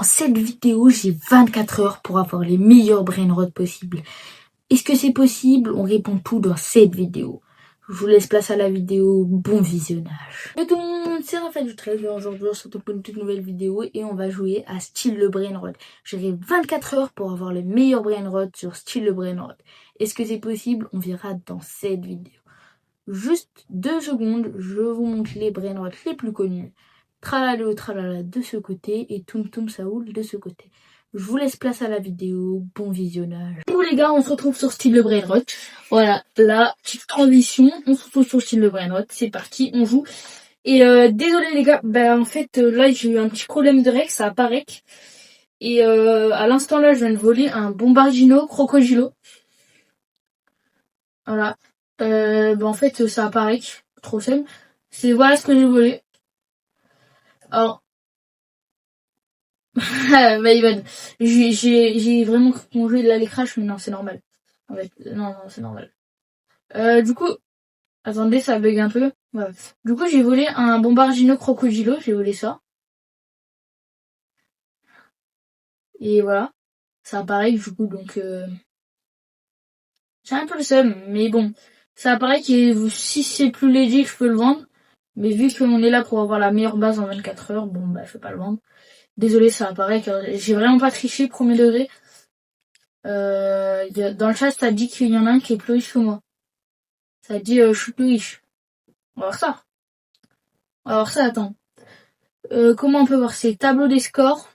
cette vidéo, j'ai 24 heures pour avoir les meilleurs brainrots possibles. Est-ce que c'est possible? On répond tout dans cette vidéo. Je vous laisse place à la vidéo. Bon visionnage. Yo tout le monde, c'est Raphaël du 13. Aujourd'hui, on se retrouve pour une toute nouvelle vidéo et on va jouer à Style le Brainrot. J'aurai 24 heures pour avoir le meilleur brainrot sur Style le Brainrot. Est-ce que c'est possible? On verra dans cette vidéo. Juste 2 secondes, je vous montre les brainrots les plus connus. Tralala tralala de ce côté et Toum Toum Saoul de ce côté. Je vous laisse place à la vidéo, bon visionnage. Bon les gars, on se retrouve sur Style le Brainrot. Voilà, la petite transition, on se retrouve sur Style le Brainrot, c'est parti, on joue. Et désolé les gars, en fait là j'ai eu un petit problème de règle, ça apparaît. Et à l'instant là, je viens de voler un Bombardino Crocodilo. Voilà. En fait ça apparaît, trop seul. C'est voilà ce que j'ai volé. Alors Ivan, j'ai vraiment cru que mon jeu il allait crash, mais non, c'est normal. En fait, non, c'est normal. Du coup, attendez, ça bug un peu. Voilà. Du coup, j'ai volé un Bombardino Crocodilo, j'ai volé ça. Et voilà. Ça apparaît, du coup, donc c'est un peu le seum, mais bon. Ça apparaît que si c'est plus léger, je peux le vendre. Mais vu qu'on est là pour avoir la meilleure base en 24 heures, bon, je peux pas le vendre. Désolé, ça apparaît que j'ai vraiment pas triché, premier degré. Dans le chat, ça dit qu'il y en a un qui est plus riche que moi. Ça dit je suis plus riche. On va voir ça. On va voir ça, attends. Comment on peut voir ces tableaux des scores?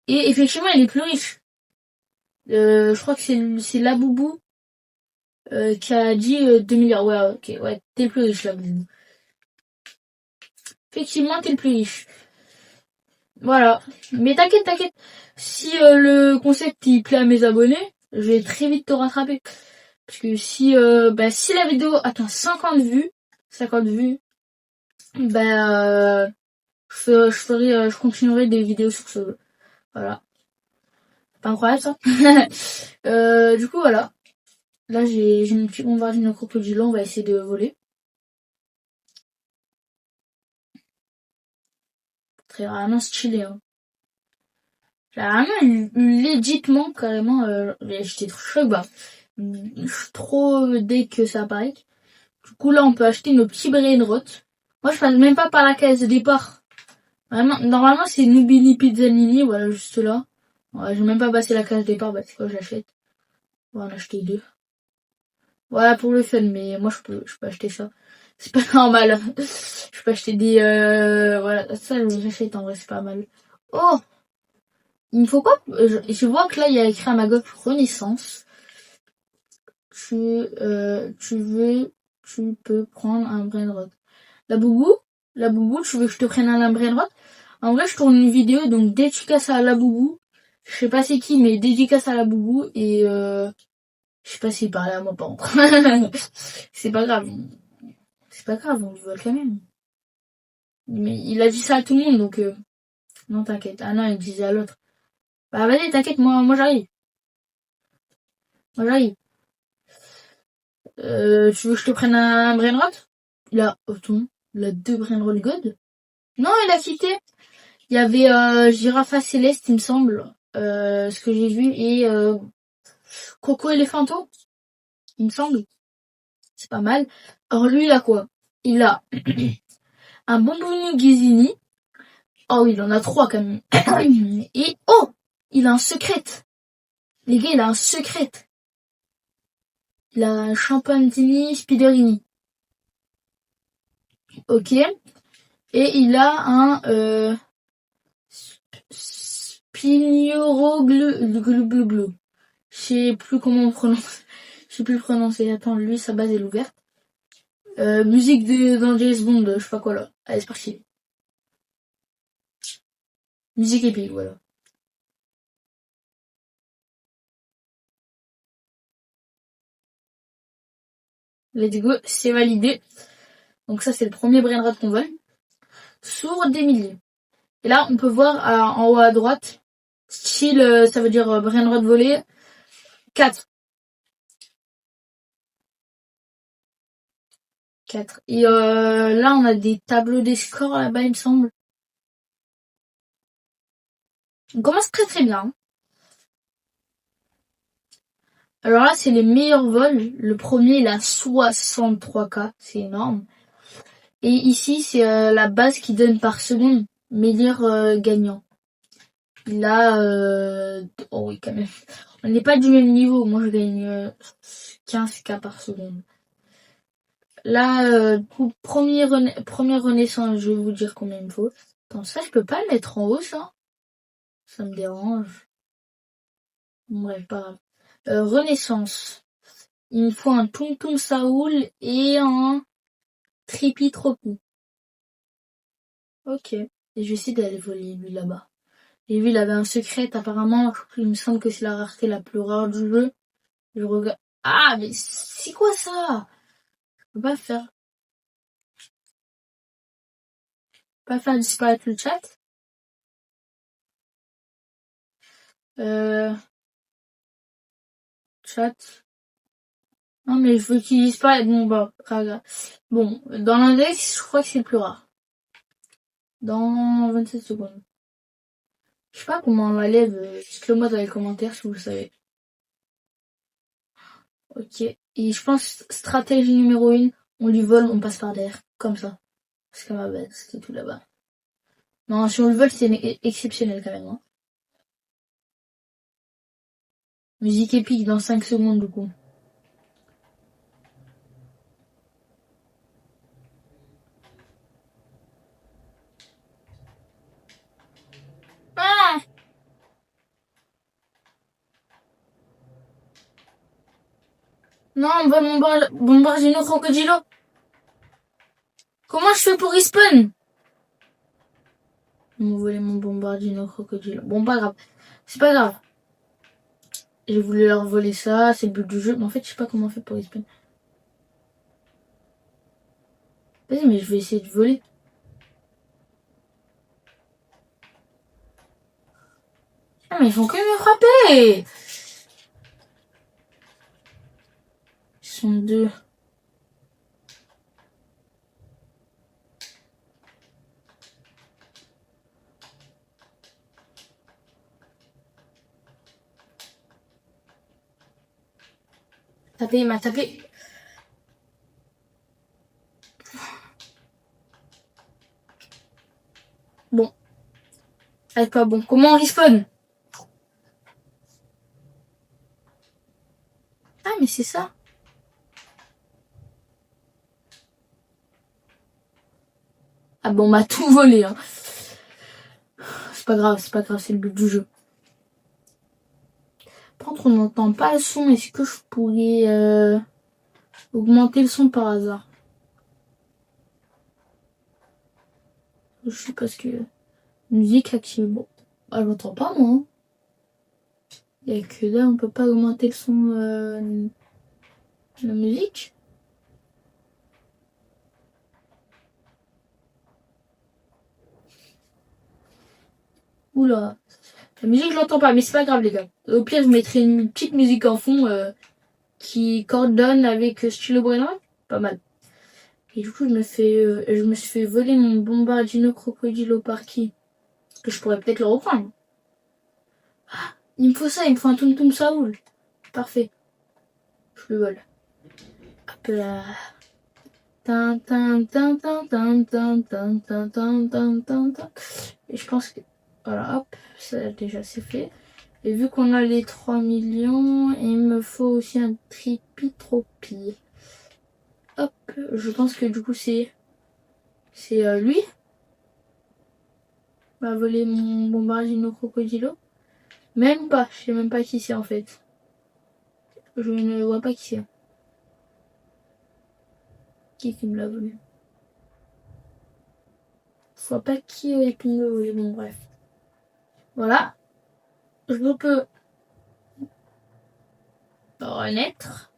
Et effectivement, il est plus riche. Je crois que c'est Laboubou qui a dit 2 milliards. Ouais, ok, ouais, t'es le plus riche, Laboubou. Effectivement, t'es le plus riche. Voilà. Mais t'inquiète. Si le concept il plaît à mes abonnés, je vais très vite te rattraper. Parce que si la vidéo atteint 50 vues, je continuerai des vidéos sur ce jeu. Voilà. Pas incroyable ça. Du coup voilà. Là j'ai une petite bombardine crocodile, on va essayer de voler. Très vraiment stylé hein. J'ai vraiment légitimement carrément j'étais trop choc je suis trop dès que ça apparaît. Du coup là on peut acheter nos petits brainrots. Moi je passe même pas par la case de départ. Vraiment, normalement c'est Nubili Pizzanini, voilà juste là. Ouais, j'ai même pas passé la case de départ, c'est quoi j'achète. On va en acheter 2. Voilà pour le fun, mais moi je peux acheter ça. C'est pas normal. Je peux acheter des voilà, ça j'achète en vrai, c'est pas mal. Oh, il me faut quoi? Je vois que là il y a écrit à ma gauche Renaissance. Tu peux prendre un brainrot. La boubou, tu veux que je te prenne un brainrot? En vrai, je tourne une vidéo donc dédicace à la boubou. Je sais pas c'est qui, mais dédicace à la boubou et je sais pas s'il parlait à moi par contre. C'est pas grave. C'est pas grave, on le voit quand même. Mais il a dit ça à tout le monde, donc non t'inquiète. Ah non, il disait à l'autre. Bah vas-y, t'inquiète, moi j'arrive. Moi j'arrive. Tu veux que je te prenne un brainrot? Il a 2 brainrot god. Non, il a quitté. Il y avait Girafa Céleste, il me semble. Ce que j'ai vu, et Coco Elephanto, il me semble. C'est pas mal. Alors lui, il a quoi? Il a un bonbonnier Ghizini. Oh, il en a 3 quand même. Et oh, il a un secret. Les gars, il a un secret. Il a un Champantini Spiderini. Ok. Et il a un Spignoro Glu. Je sais plus comment on prononce. Je sais plus le prononcer. Attends, lui, sa base est ouverte. Musique dans James Bond, je sais pas quoi là. Allez, c'est parti. Musique épique, voilà. Let's go, c'est validé. Donc ça, c'est le premier brainrot qu'on vole. Sourd des milliers. Et là, on peut voir en haut à droite, style, ça veut dire brainrot volé, 4. 4. Et là, on a des tableaux des scores là-bas, il me semble. On commence très très bien. Alors là, c'est les meilleurs vols. Le premier, il a 63K. C'est énorme. Et ici, c'est la base qui donne par seconde. Meilleur gagnant. Il a... oh oui, quand même. On n'est pas du même niveau. Moi, je gagne 15K par seconde. Là, pour première renaissance, je vais vous dire combien il me faut. Attends, ça, je peux pas le mettre en haut, ça. Ça me dérange. Bref, pas grave. Renaissance. Il me faut un Tum Tum Saoul et un Trippy Tropi. Ok. Et je vais essayer d'aller voler lui là-bas. Et lui, il avait un secret, apparemment. Il me semble que c'est la rareté la plus rare du jeu. Je regarde. Ah, mais c'est quoi ça? Je peux pas faire. Pas faire disparaître le chat. Chat. Non, mais je veux qu'il disparaisse. Bon, bah, regarde. Bon, dans l'index, je crois que c'est le plus rare. Dans 27 secondes. Je sais pas comment on l'enlève. Dites-le moi dans les commentaires si vous le savez. Ok. Et je pense, stratégie numéro 1, on lui vole, on passe par derrière. Comme ça. C'est comme ma base, c'est tout là-bas. Non, si on le vole, c'est exceptionnel quand même. Hein. Musique épique dans 5 secondes du coup. Ah non, on va Bombardino Crocodilo. Comment je fais pour respawn? Ils m'ont volé mon Bombardino Crocodilo. Bon, pas grave. C'est pas grave. J'ai voulu leur voler ça, c'est le but du jeu. Mais en fait, je sais pas comment on fait pour respawn. Vas-y, mais je vais essayer de voler. Ah, mais ils font que me frapper. Ils sont deux. Tapé, il m'a tapé. Bon. Allez, pas bon. Comment on respawn? Ah, mais c'est ça. Ah bon, on m'a tout volé. Hein. C'est pas grave, c'est le but du jeu. Par contre, on n'entend pas le son. Est-ce que je pourrais augmenter le son par hasard? Je sais parce que musique active. Bon, bah, je l'entends pas moi. Hein. Il y a que là, on peut pas augmenter le son de la musique. Oula. La musique, je l'entends pas, mais c'est pas grave, les gars. Au pire, je mettrai une petite musique en fond qui coordonne avec Stylo Brainrot. Pas mal. Et du coup, je me suis fait voler mon Bombardino Crocodilo par qui? Que je pourrais peut-être le reprendre. Ah, il me faut ça, il me faut un Tum Tum Saoul. Parfait. Je le vole. Hop là. Et je pense que... Voilà, hop, ça déjà c'est fait. Et vu qu'on a les 3 millions, il me faut aussi un Trippy-Tropi. Hop, je pense que du coup c'est lui. Va voler mon Bombardino Crocodilo. Même pas, je sais même pas qui c'est en fait. Je ne vois pas qui c'est. Qui me l'a volé? Je vois pas qui aurait pu me le voler, bon bref. Voilà. Je peux renaître.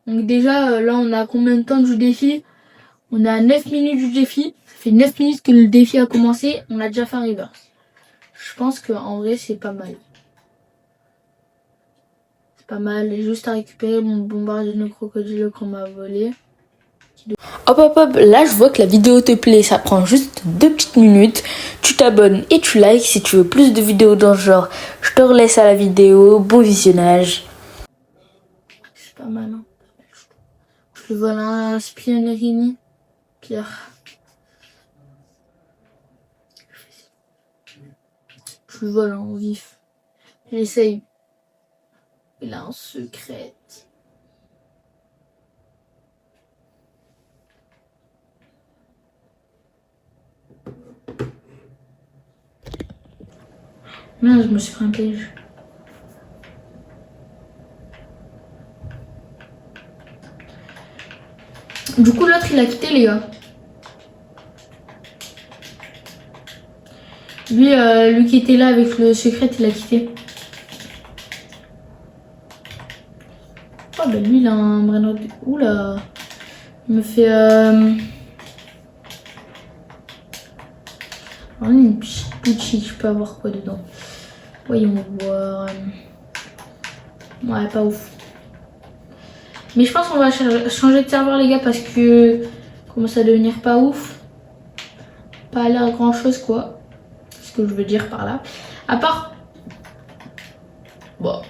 Donc déjà, là on a combien de temps du défi? On a 9 minutes du défi. Ça fait 9 minutes que le défi a commencé. On a déjà fait un reverse. Je pense qu'en vrai c'est pas mal. C'est pas mal. Juste à récupérer mon Bombardino Crocodilo qu'on m'a volé. Hop hop hop, là je vois que la vidéo te plaît, ça prend juste 2 petites minutes. Tu t'abonnes et tu likes si tu veux plus de vidéos dans ce genre. Je te relaisse à la vidéo, bon visionnage. C'est pas mal, hein. Je le vole un spionnerini, Pierre. Je le vole en vif. J'essaye. Il a un secret. Merde, je me suis pris un piège. Du coup, l'autre, il a quitté, les gars. Lui qui était là avec le secret, il a quitté. Oh, bah lui, il a un brain. Oula. Il me fait... une petite boutique, je peux avoir quoi dedans? Voyons voir. Ouais, pas ouf. Mais je pense qu'on va changer de serveur, les gars, parce que commence à devenir pas ouf. Pas à l'air grand chose, quoi. C'est ce que je veux dire par là. À part. Bon,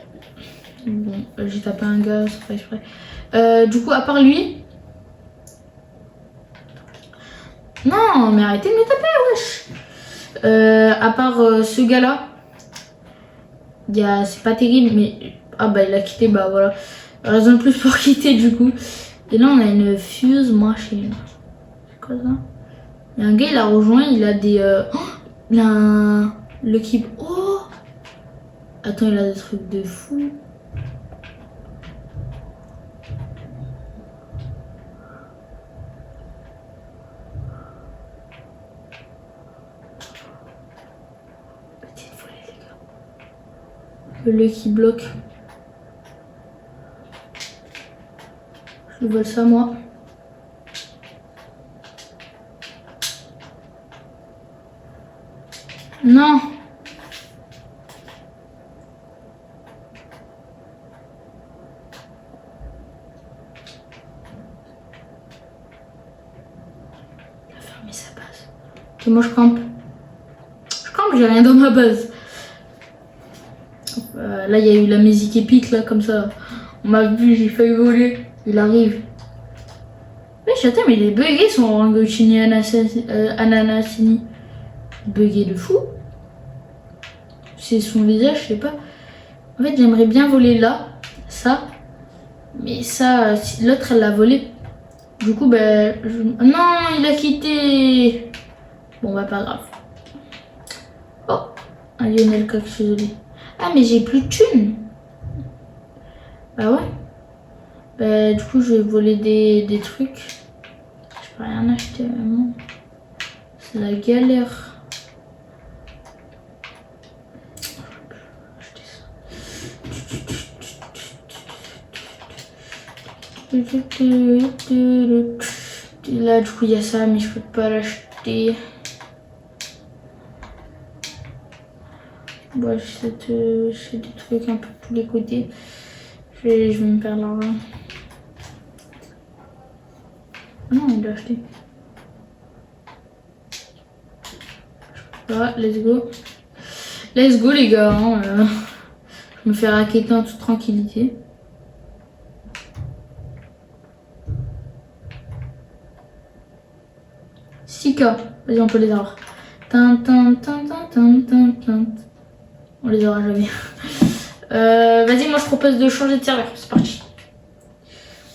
j'ai tapé un gars, ça fait exprès. Du coup, à part lui. Non, mais arrêtez de me taper, wesh. À part ce gars-là. C'est pas terrible, mais. Ah bah, il a quitté, bah voilà. Raison de plus pour quitter, du coup. Et là, on a une fuse machine. C'est quoi ça? Il y a un gars, il a rejoint, il a des. Oh, il a un. Le kib. Oh! Attends, il a des trucs de fou. Petite volée, les gars. Le Lucky Block. Je vole ça, moi. Non! Il a fermé sa base. Ok, moi je campe. Je campe, j'ai rien dans ma base. Là, il y a eu la musique épique, là, comme ça. On m'a vu, j'ai failli voler. Il arrive. Mais j'attends, mais les buggés sont Rangochini Ananasini. Buggé de fou. C'est son visage, je sais pas. En fait, j'aimerais bien voler là, ça. Mais ça, l'autre, elle l'a volé. Du coup, ben... Non, il a quitté. Bon, bah, pas grave. Oh, un Lionel Coq, je suis désolée. Ah, mais j'ai plus de thunes. Bah ouais. Bah, du coup, je vais voler des trucs. Je peux rien acheter, vraiment. C'est la galère. Là, du coup, il y a ça, mais je peux pas l'acheter. Bon, j'ai des trucs un peu de tous les côtés. Je vais me perdre l'argent. Non, il doit acheter. Voilà, let's go. Let's go, les gars. Hein, je me fais racketter en toute tranquillité. Vas-y, on peut les avoir. On les aura jamais. Vas-y, moi je propose de changer de serveur. C'est parti.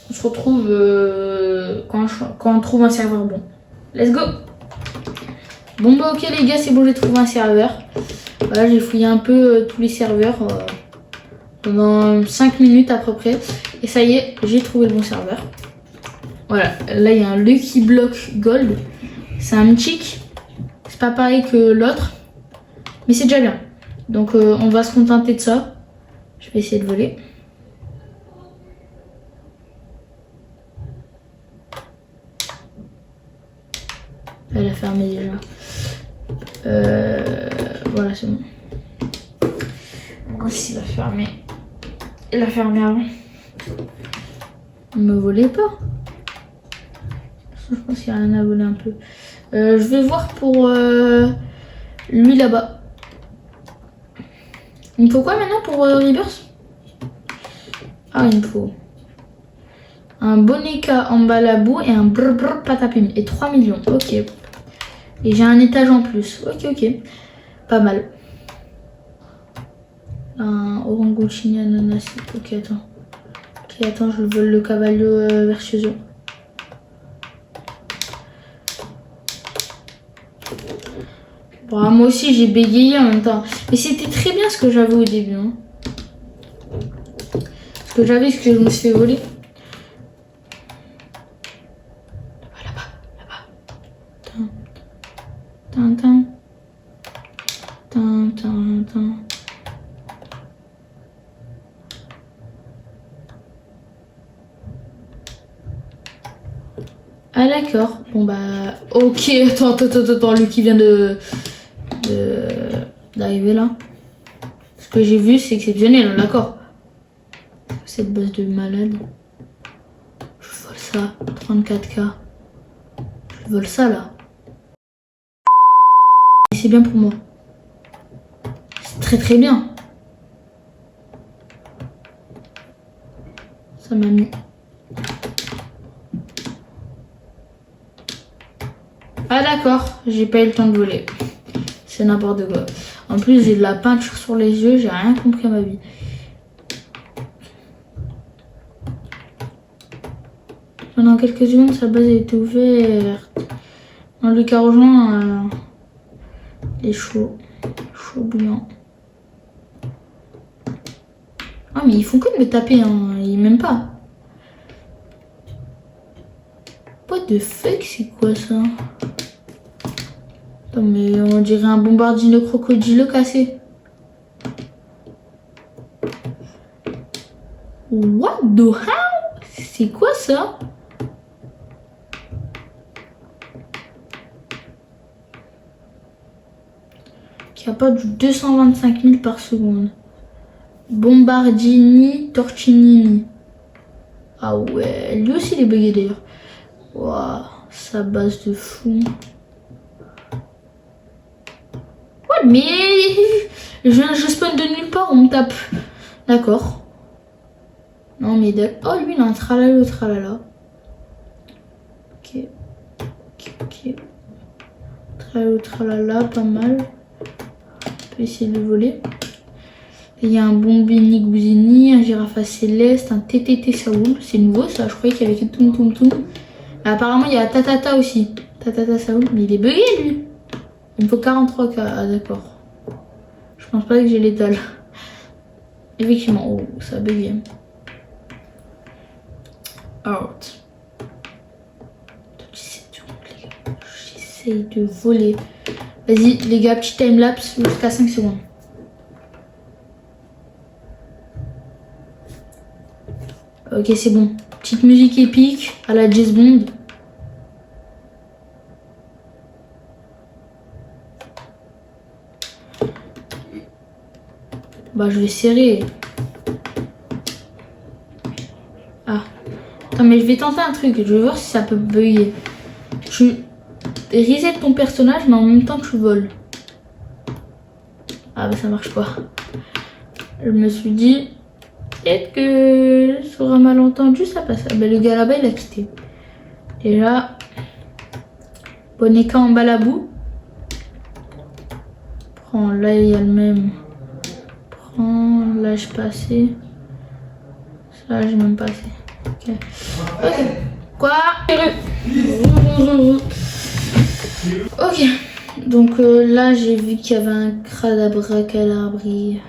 On se retrouve quand on trouve un serveur bon. Let's go. Bon bah ok les gars, c'est bon, j'ai trouvé un serveur. Voilà, j'ai fouillé un peu tous les serveurs pendant 5 minutes à peu près. Et ça y est, j'ai trouvé le bon serveur. Voilà, là il y a un Lucky Block Gold. C'est un mythique. C'est pas pareil que l'autre. Mais c'est déjà bien. Donc on va se contenter de ça. Je vais essayer de voler. Elle a fermé déjà. Voilà, c'est bon. Voici, il a fermé. Il a fermé avant. Ne me volez pas. Je pense qu'il y a rien à voler un peu. Je vais voir pour lui là-bas. Il me faut quoi maintenant pour Rebirth? Ah, il me faut un Boneka en balabou et un brr brr patapim. Et 3 millions. Ok. Et j'ai un étage en plus. Ok, ok. Pas mal. Un Orangutini ananas. Ok, attends. Ok, attends, je vole le Cavallo Vertuoso. Bon, moi aussi j'ai bégayé en même temps. Mais c'était très bien ce que j'avais au début. Hein. Ce que j'avais, ce que je me suis fait voler. Là-bas, là-bas. Tin. Ah d'accord. Bon bah ok. Attends. Lui qui vient d'arriver là. Ce que j'ai vu c'est exceptionnel. D'accord. Cette base de malade. Je vole ça. 34K. Je vole ça là. Et c'est bien pour moi. C'est très très bien. Ça m'a mis. Ah d'accord, j'ai pas eu le temps de voler. C'est n'importe quoi. En plus j'ai de la peinture sur les yeux, j'ai rien compris à ma vie. Pendant quelques secondes, sa base a été ouverte. Dans le cas rejoint, il est chaud. Chaud bouillant. Ah mais ils font que de me taper, hein. Ils m'aiment pas. What the fuck, c'est quoi ça? Attends, mais on dirait un bombardino crocodile cassé. What the hell? C'est quoi ça? Qui a pas du 225 000 par seconde. Bombardini Torcinini. Ah ouais, lui aussi il est bugué d'ailleurs. Waouh, sa base de fou. Ouais, mais je spawn de nulle part, on me tape. D'accord. Non mais oh lui il a un tralala. Ok. Tralala, pas mal. On peut essayer de le voler. Il y a un Bombini Gouzini, un Girafa Céleste, un TTT Saoul. C'est nouveau ça, je croyais qu'il y avait que Toum. Apparemment il y a Tatata aussi. Tatata Saoul, mais il est bugué lui. Il me faut 43K, ah d'accord. Je pense pas que j'ai l'étal. Effectivement, oh ça a bugué. Out. 17 secondes les gars. J'essaye de voler. Vas-y les gars, petit timelapse jusqu'à 5 secondes. Ok c'est bon. Petite musique épique à la James Bond. Bah je vais serrer. Ah. Attends mais je vais tenter un truc. Je vais voir si ça peut bugger. Je reset ton personnage mais en même temps que je vole. Ah bah ça marche pas. Je me suis dit... Peut-être que sur un malentendu ça passe. Ah bah le gars là-bas il a quitté. Déjà. Boneka en balabou. Prends là il y a le même. Prends là je passais. Ça j'ai même passé. Ok. Ok. Quoi? Ok. Donc là j'ai vu qu'il y avait un Cradabracalabri.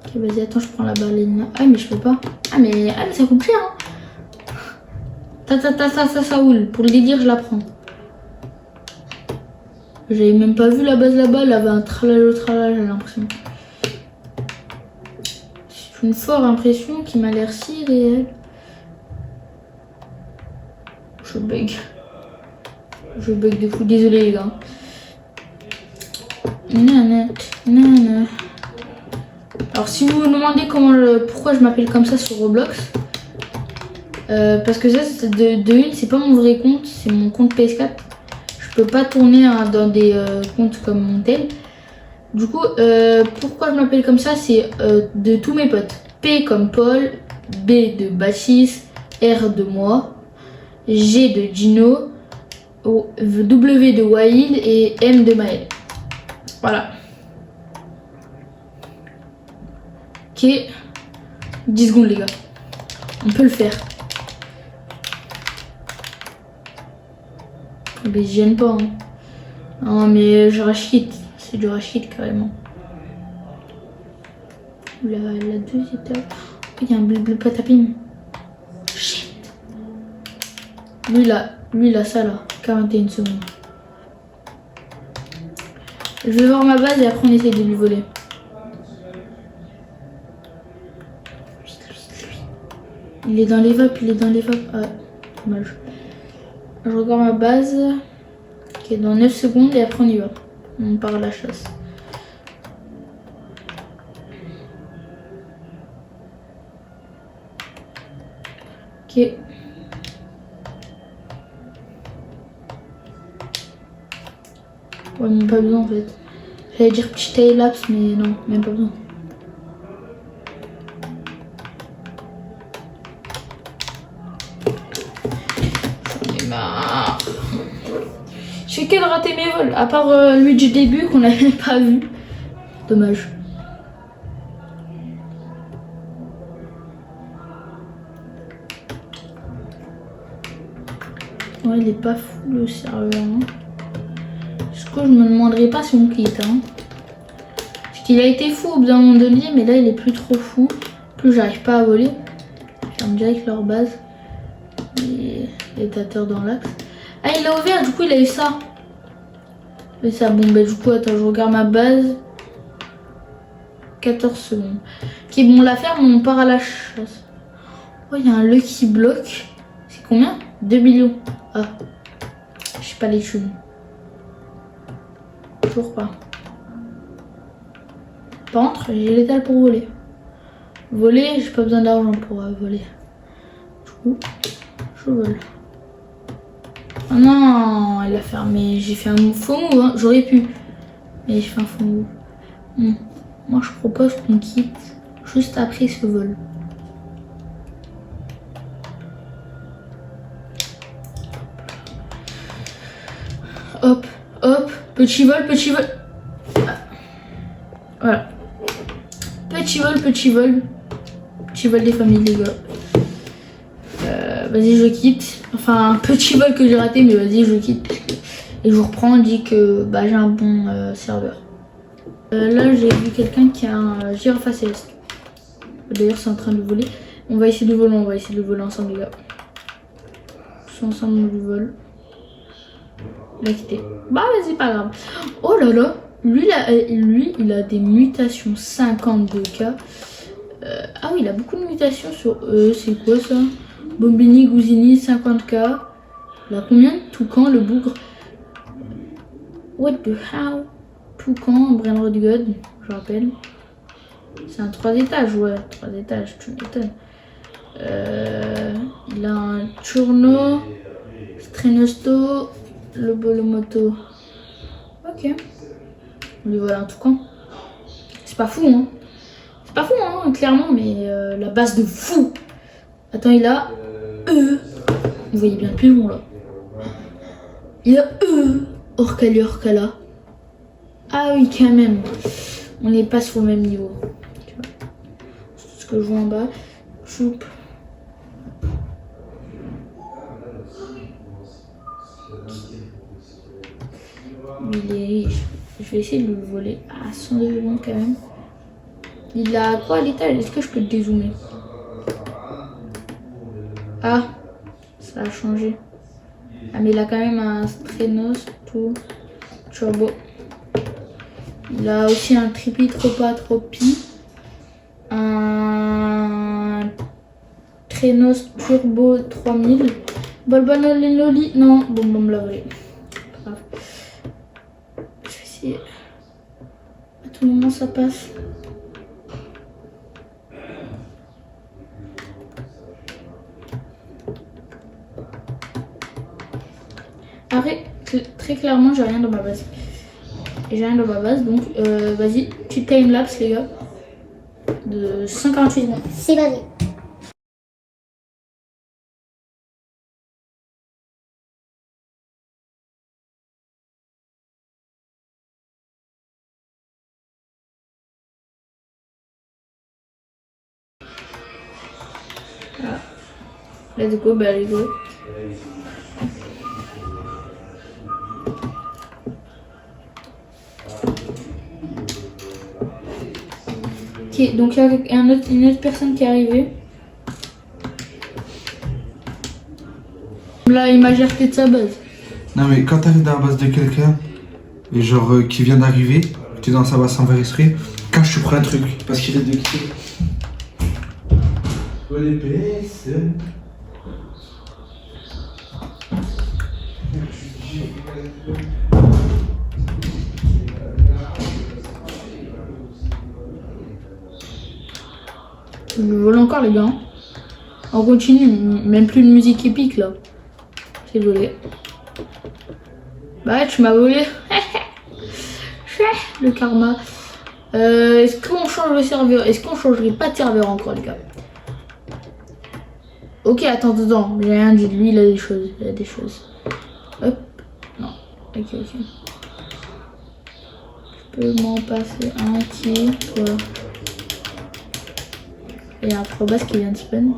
Ok vas-y attends je prends la baleine. Ah mais je peux pas. Ah mais ça coûte cher hein. Ça roule. Pour le délire je la prends. J'avais même pas vu la base là-bas. Elle avait un tralala j'ai l'impression. C'est une forte impression qui m'a l'air si réelle. Je bug. Je bug de fou. Désolé les gars. Nana. Alors si vous vous demandez pourquoi je m'appelle comme ça sur Roblox, Parce que ça, de une, c'est pas mon vrai compte, c'est mon compte PS4. Je peux pas tourner dans des comptes comme mon tel. Du coup, pourquoi je m'appelle comme ça, c'est de tous mes potes. P comme Paul, B de Baptiste, R de moi, G de Gino, W de Waïd et M de Maël. Voilà. Ok. 10 secondes les gars. On peut le faire. Mais je gêne pas. Hein. Non mais je rachète. C'est du rachète carrément. La 2 étapes. Il y a un bleu patapine. Shit. Lui il a ça là. 41 secondes. Je vais voir ma base et après on essaie de lui voler. Il est dans les vapes, Ah, dommage. Je regarde ma base. Ok, dans 9 secondes et après on y va. On part à la chasse. Ok. Ouais, même pas besoin en fait. J'allais dire petit time lapse, mais non, même pas besoin. J'en ai marre. Je fais que de rater mes vols, à part lui du début qu'on n'avait pas vu. Dommage. Ouais, il est pas fou le serveur. Hein. Du coup, je me demanderai pas si on quitte. Hein. Parce qu'il a été fou au bout d'un moment donné, mais là il est plus trop fou. Plus j'arrive pas à voler. Je ferme direct leur base. Les tateurs dans l'axe. Ah, il l'a ouvert, du coup il a eu ça. Mais ça, bon, bah du coup, attends, je regarde ma base. 14 secondes. Ok, bon, la ferme, on part à la chasse. Oh, il y a un Lucky Block. C'est combien? 2 millions. Ah. Je sais pas les thunes. Toujours pas. Par contre, j'ai l'étal pour voler. Voler, j'ai pas besoin d'argent pour voler. Du coup, je vole. Oh non, il a fermé. J'ai fait un faux move, hein. J'aurais pu. Mais j'ai fait un faux move. Moi, je propose qu'on quitte juste après ce vol. Hop, hop, petit vol, petit vol. Voilà. Petit vol, petit vol. Petit vol des familles, les gars. Vas-y, je quitte. Enfin, un petit vol que j'ai raté, mais vas-y, je quitte. Et je vous reprends, on dit que bah, j'ai un bon serveur. Là, j'ai vu quelqu'un qui a un girafe céleste. D'ailleurs, c'est en train de voler. On va essayer de voler ensemble, les gars. Tous ensemble, on le vole. Il a quitté. Bah, vas-y, pas grave. Oh là là. Lui, il a des mutations 52K. Ah oui, il a beaucoup de mutations sur eux. C'est quoi ça? Bombini, Gouzini, 50K. Il a combien de toucan, le bougre? What the hell? Toucan, Brainrod God, je rappelle. C'est un 3 étages, ouais. 3 étages, tu m'étonnes. Il a un Turno, Strenosto, le Bolomoto. Ok. On lui vole un toucan. C'est pas fou, hein. C'est pas fou, hein, clairement, mais la base de fou. Attends, il a vous voyez bien plus long, là. Il a Orcali, Orcala. Ah oui, quand même. On n'est pas sur le même niveau. Tu vois. C'est ce que je vois en bas. Choup. Il est riche. Je vais essayer de le voler à 102 secondes quand même. Il a quoi à l'étage? Est-ce que je peux le dézoomer? Ah, ça a changé. Ah, mais il a quand même un Strenos tout turbo. Il a aussi un Tripi Tropa Tropi. Un Strenos Turbo 3000. Bolbanololi. Non, bon, me l'a volé. Pas grave. Je vais essayer. À tout moment, ça passe. très clairement, j'ai rien dans ma base. J'ai rien dans ma base, donc vas-y, tu timelapse les gars. De 148 secondes. C'est vas-y. Voilà. Let's go, bah let's go. Ok, donc il y a une autre personne qui est arrivée. Là, il m'a gerté de sa base. Non mais quand t'arrives dans la base de quelqu'un, et genre qui vient d'arriver, tu es dans sa base sans faire exprès, quand tu prends un truc, parce qu'il vient de quitter. Oh les PS. Je me vole encore les gars. On continue, même plus de musique épique là. C'est volé. Bah ouais, tu m'as volé. Le karma. Est-ce qu'on change le serveur? Est-ce qu'on changerait pas de serveur encore les gars? Ok, attends. J'ai rien dit de lui, il a des choses. Hop. Non. Ok. Je peux m'en passer un petit. Voilà. Il y a un probas qui vient de spawn.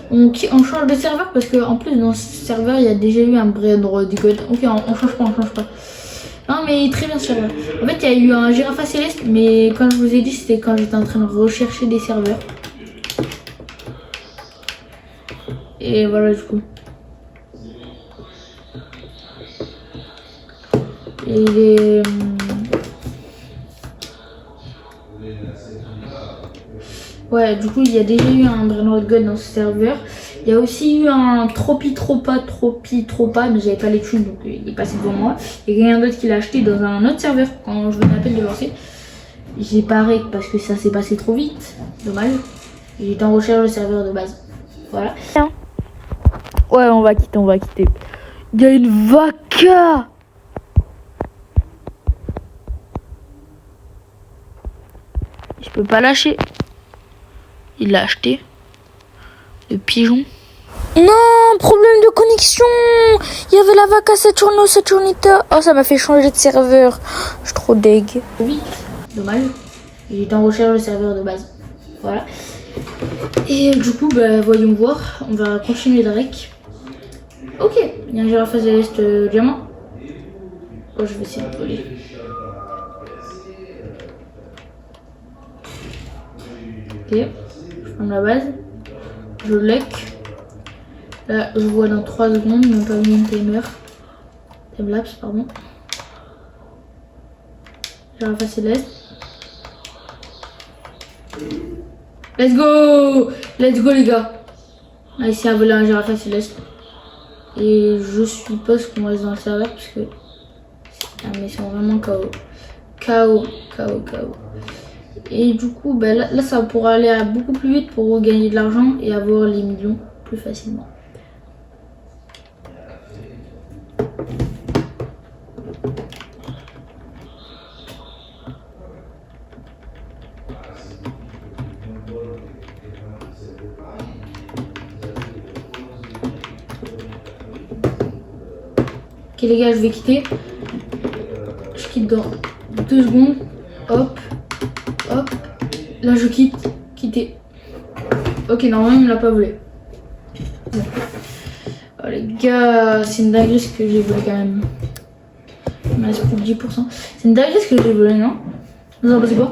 On change de serveur parce qu'en plus dans ce serveur il y a déjà eu un brainrot du code. Ok, on change pas. Non mais très bien ce serveur. En fait il y a eu un Girafa Céleste, mais quand je vous ai dit c'était quand j'étais en train de rechercher des serveurs. Et voilà du coup. Et les... Ouais, du coup, il y a déjà eu un brainrot god dans ce serveur. Il y a aussi eu un tropi tropa, mais j'avais pas les thunes, donc il est passé devant moi. Et quelqu'un d'autre qui l'a acheté dans un autre serveur quand je venais à peine de lancer. J'ai pas arrêté parce que ça s'est passé trop vite. Dommage. J'étais en recherche de serveur de base. Voilà. Ouais, on va quitter. Il y a une vaca. Je peux pas lâcher. Il l'a acheté. Le pigeon. Non, problème de connexion. Il y avait la vaca Saturnita. Oh, ça m'a fait changer de serveur. Je suis trop deg. Oui, dommage. J'étais en recherche de serveur de base. Voilà. Et du coup, bah, voyons voir. On va continuer direct. Ok, il y a un Girafa Céleste diamant. Oh, je vais essayer de voler. Ok, je prends la base. Je lec. Là, je vois dans 3 secondes, même pas une timer. Timelapse, pardon. Girafa Céleste. Let's go les gars. On a essayé à voler un Girafa Céleste. Et je suppose qu'on reste dans le serveur parce que c'est un mission vraiment KO. KO. Et du coup, bah, là, ça pourra aller à beaucoup plus vite pour gagner de l'argent et avoir les millions plus facilement. Ok les gars, je vais quitter. Je quitte dans 2 secondes. Hop. Là je quitte. Quitter. Ok, normalement il me l'a pas volé. Bon. Oh les gars, c'est une dinguerie ce que j'ai volé quand même. Il me reste plus de 10%. C'est une dinguerie ce que j'ai volé, non? Vous en pensez quoi?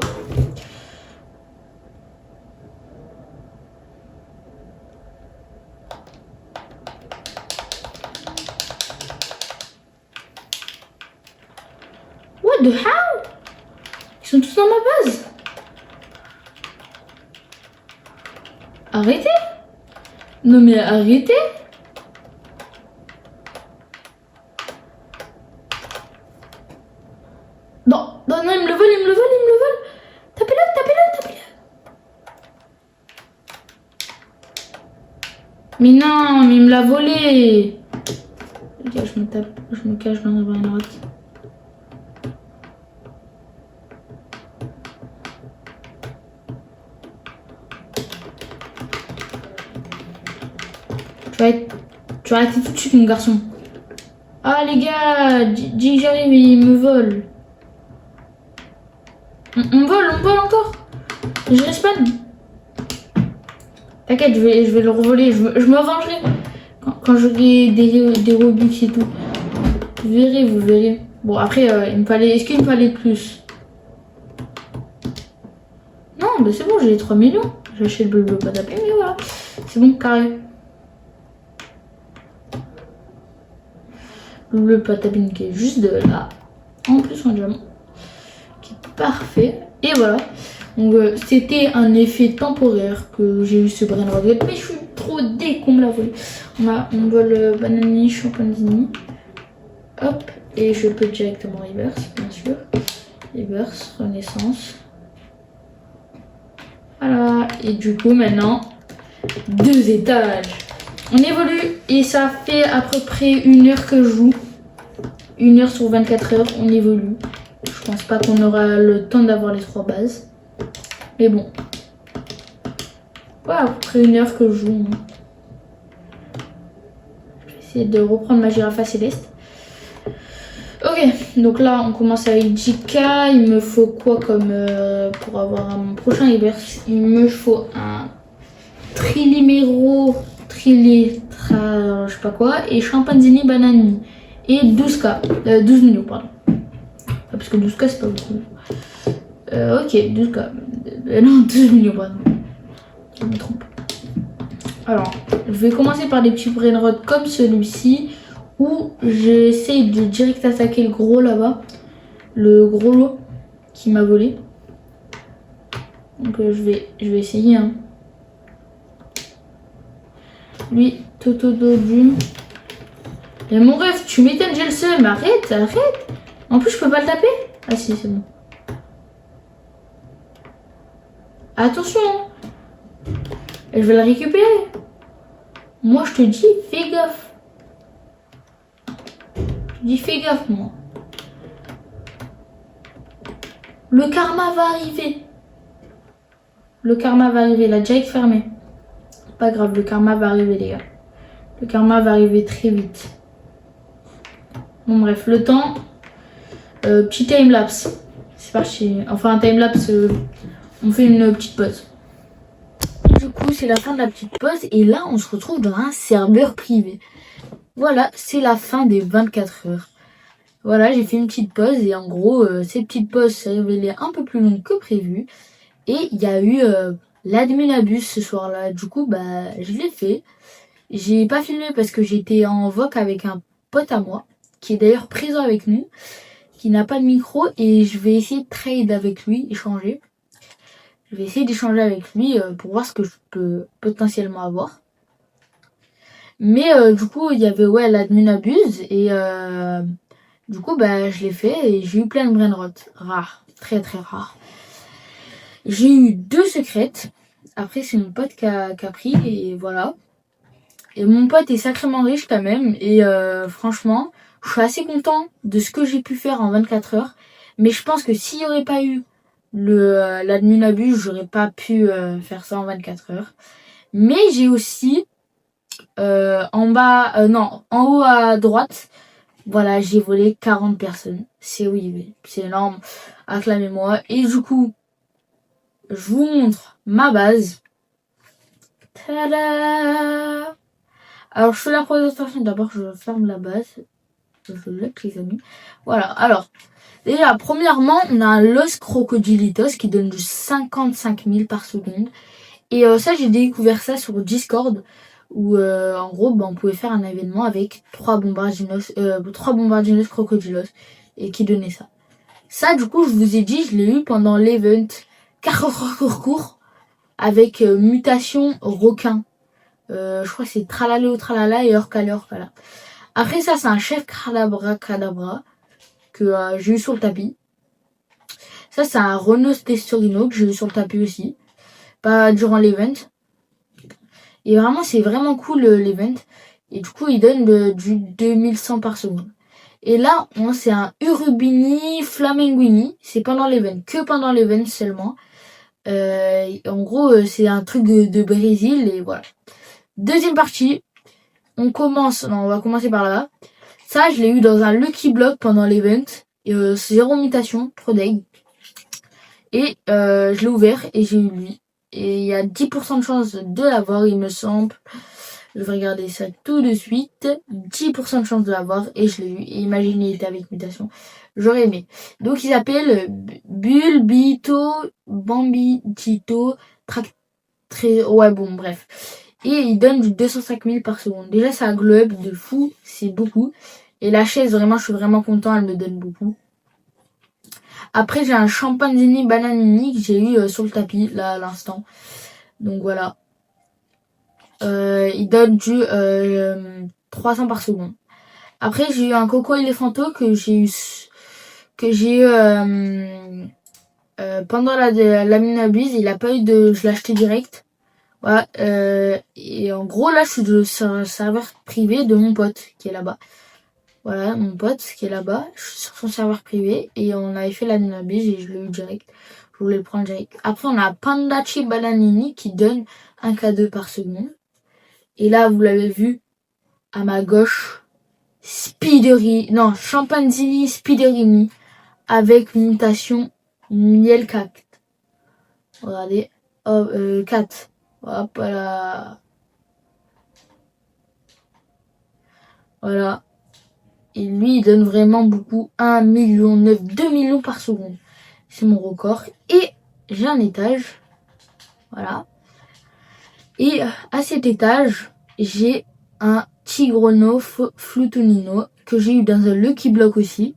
What the hell? Ils sont tous dans ma base. Arrêtez. Non mais arrêtez. Non, il me le vole. Tapez-le. Mais non, mais il me l'a volé. je me cache dans le brain rot. Tu vas arrêter tout de suite, mon garçon. Ah les gars, dis que j'arrive et il me vole. On vole encore. Je respawn. T'inquiète, je vais le revoler. Je me vengerai quand j'aurai des Robux et tout. Vous verrez. Bon après, est-ce qu'il me fallait plus? Non, mais c'est bon, j'ai les 3 millions. J'achète le bleu pas tapé, mais voilà. C'est bon, carré. Le bleu pas tapé qui est juste de là. En plus, un diamant. Qui est parfait. Et voilà. Donc c'était un effet temporaire que j'ai eu ce brain rot, mais je suis trop dès qu'on me l'a volé. On vole banani, chimpanzini. Hop, et je peux directement reverse, bien sûr. Reverse, renaissance. Voilà, et du coup maintenant, 2 étages. On évolue et ça fait à peu près 1 heure que je joue. 1 heure sur 24 heures, on évolue. Je pense pas qu'on aura le temps d'avoir les 3 bases. Mais bon. Ouais, à peu près 1 heure que je joue. Je vais essayer de reprendre ma girafe céleste. Ok, donc là on commence avec 10K. Il me faut quoi comme pour avoir mon prochain reverse? Il me faut un Trilimero, je sais pas quoi, et Chimpanzini Banani. Et 12K, 12 millions, pardon. Parce que 12K c'est pas beaucoup. Ok, 12K. Non, 12 millions, pardon. Je me trompe. Alors, je vais commencer par des petits brain rot comme celui-ci, où j'essaye de direct attaquer le gros là-bas. Le gros lot qui m'a volé. Donc je vais essayer. Hein. Lui, Toto Dodu. Et mon rêve, tu m'étonnes, j'ai le seum. Arrête. En plus, je peux pas le taper. Ah si, c'est bon. Attention. Je vais le récupérer. Moi, je te dis, fais gaffe. Je dis, fais gaffe, moi. Le karma va arriver. La jack fermée. Pas grave, le karma va arriver, les gars. Le karma va arriver très vite. Bon, bref, le temps. Petit timelapse. C'est parti. Enfin, un timelapse, on fait une petite pause. Du coup, c'est la fin de la petite pause. Et là, on se retrouve dans un serveur privé. Voilà, c'est la fin des 24 heures. Voilà, j'ai fait une petite pause. Et en gros, ces petites pauses s'est révélée un peu plus longues que prévu. Et il y a eu l'admin abuse ce soir-là. Du coup, je l'ai fait. J'ai pas filmé parce que j'étais en voc avec un pote à moi, qui est d'ailleurs présent avec nous, qui n'a pas de micro, et je vais essayer de trade avec lui, échanger. Je vais essayer d'échanger avec lui pour voir ce que je peux potentiellement avoir. Mais du coup, il y avait l'admin abuse, et du coup, je l'ai fait, et j'ai eu plein de brain rot. Rares, très très rares. J'ai eu 2 secrètes. Après, c'est mon pote qui a pris, et voilà. Et mon pote est sacrément riche quand même. Et franchement, je suis assez content de ce que j'ai pu faire en 24 heures. Mais je pense que s'il n'y aurait pas eu l'admin abuse, j'aurais pas pu faire ça en 24 heures. Mais j'ai aussi en haut à droite, voilà, j'ai volé 40 personnes. C'est énorme. Acclamez-moi. Et du coup, je vous montre ma base. Tada! Alors, je fais la présentation. D'abord, je ferme la base. Je laisse les amis. Voilà. Alors, déjà, premièrement, on a un Los Crocodilitos qui donne du 55 000 par seconde. Et ça, j'ai découvert ça sur Discord. Où, en gros, on pouvait faire un événement avec 3 bombardinos crocodilos. Et qui donnait ça. Ça, du coup, je vous ai dit, je l'ai eu pendant l'event court avec mutation requin. Je crois que c'est Tralala Tralala et Orcala. Après ça, c'est un chef Cadabra que j'ai eu sur le tapis. Ça, c'est un Renos Testorino que j'ai eu sur le tapis aussi. Pas durant l'event. Et vraiment, c'est vraiment cool l'event. Et du coup, il donne du 2100 par seconde. Et là, c'est un Urubini Flamenguini. C'est pendant l'event, que pendant l'event seulement. En gros, c'est un truc de Brésil et voilà. Deuxième partie, on va commencer par là-bas. Ça, je l'ai eu dans un Lucky Block pendant l'event. Zéro mutation, trop deg. Et je l'ai ouvert et j'ai eu lui. Et il y a 10% de chance de l'avoir, il me semble. Je vais regarder ça tout de suite. 10% de chance de l'avoir et je l'ai eu. Et imaginez, il était avec mutation. J'aurais aimé. Donc il s'appelle Bulbito Bambitito ouais bon bref. Et il donne du 205 000 par seconde. Déjà c'est un glow up de fou, c'est beaucoup. Et la chaise vraiment je suis vraiment content, elle me donne beaucoup. Après j'ai un Champanzini Bananini que j'ai eu sur le tapis là à l'instant. Donc voilà. Il donne du 300 par seconde. Après j'ai eu un Coco Elephanto que j'ai eu pendant la Minabise. Il a pas eu je l'ai acheté direct. Voilà, et en gros là je suis sur un serveur privé de mon pote qui est là-bas. Voilà, mon pote qui est là-bas, je suis sur son serveur privé et on avait fait la Minabise et je l'ai eu direct. Je voulais le prendre direct. Après on a Pandachi Bananini qui donne un K2 par seconde. Et là, vous l'avez vu, à ma gauche, Champanzini Spiderini avec mutation miel cacte. Regardez, 4. Hop là. Voilà. Et lui, il donne vraiment beaucoup. 1,9 million, 2 millions par seconde. C'est mon record. Et j'ai un étage. Voilà. Et à cet étage, j'ai un Tigrono Flutunino que j'ai eu dans un Lucky Block aussi.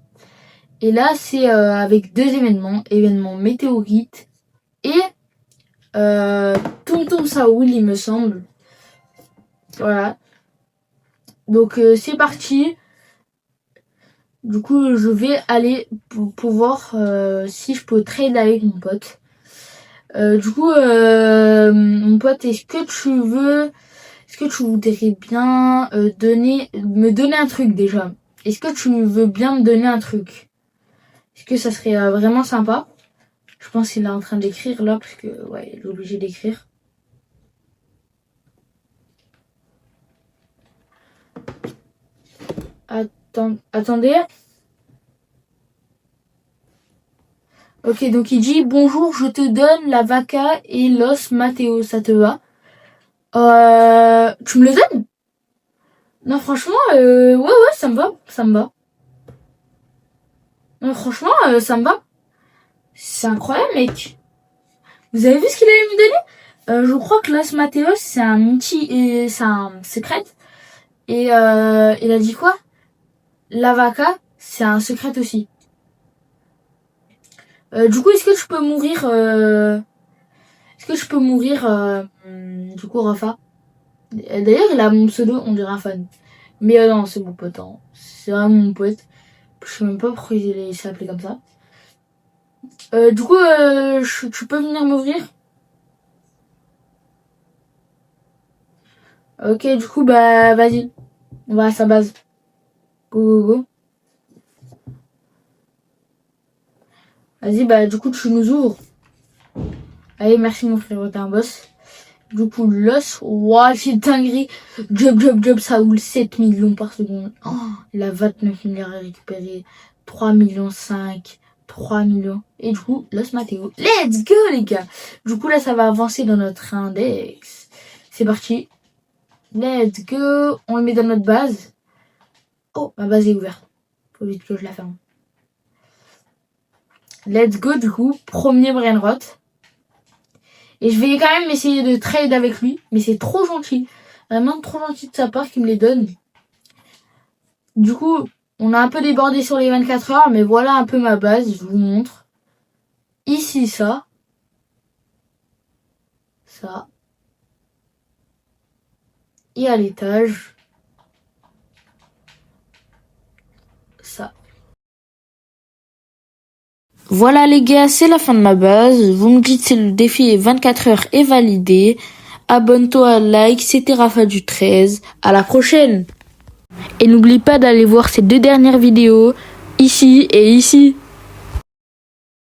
Et là, c'est avec deux événements météorite et Tum Saoul, il me semble. Voilà. Donc c'est parti. Du coup, je vais aller pour voir si je peux trade avec mon pote. Du coup, mon pote, est-ce que tu voudrais bien me donner un truc déjà? Est-ce que tu veux bien me donner un truc? Est-ce que ça serait vraiment sympa? Je pense qu'il est en train d'écrire là, parce que ouais, il est obligé d'écrire. Attendez. Ok, donc il dit bonjour, je te donne la vaca et l'os Matteo, ça te va? Tu me le donnes? Non, franchement, ouais, ça me va, Non, franchement, ça me va. C'est incroyable, mec. Vous avez vu ce qu'il allait me donner? Je crois que l'os Matteo, c'est un c'est un secret. Et il a dit quoi? La vaca, c'est un secret aussi. Du coup, est-ce que je peux mourir du coup, Rafa? D'ailleurs, il a mon pseudo, on dirait un fan. Mais non, c'est mon pote. Hein. C'est vraiment mon pote. Je sais même pas pourquoi il s'est appelé comme ça. Du coup, tu peux venir m'ouvrir? Ok, du coup, bah, vas-y. On va à sa base. Go. Vas-y, bah, du coup, tu nous ouvres. Allez, merci mon frère, t'es un boss. Du coup, l'os, ouah, c'est dinguerie. Job, ça roule 7 millions par seconde. Oh, il a 29 milliards à récupérer. 3 millions 5. 3 millions. Et du coup, l'os Matteo. Let's go, les gars. Du coup, là, ça va avancer dans notre index. C'est parti. Let's go. On le met dans notre base. Oh, ma base est ouverte. Faut vite que je la ferme. Let's go, du coup. Premier brainrot. Et je vais quand même essayer de trade avec lui. Mais c'est trop gentil. Vraiment trop gentil de sa part qu'il me les donne. Du coup, on a un peu débordé sur les 24 heures. Mais voilà un peu ma base. Je vous montre. Ici, ça. Ça. Et à l'étage. Ça. Voilà les gars, c'est la fin de ma base. Vous me dites si le défi 24 heures est validé. abonne-toi, like, c'était Rafa du 13. À la prochaine. Et n'oublie pas d'aller voir ces 2 dernières vidéos, ici et ici.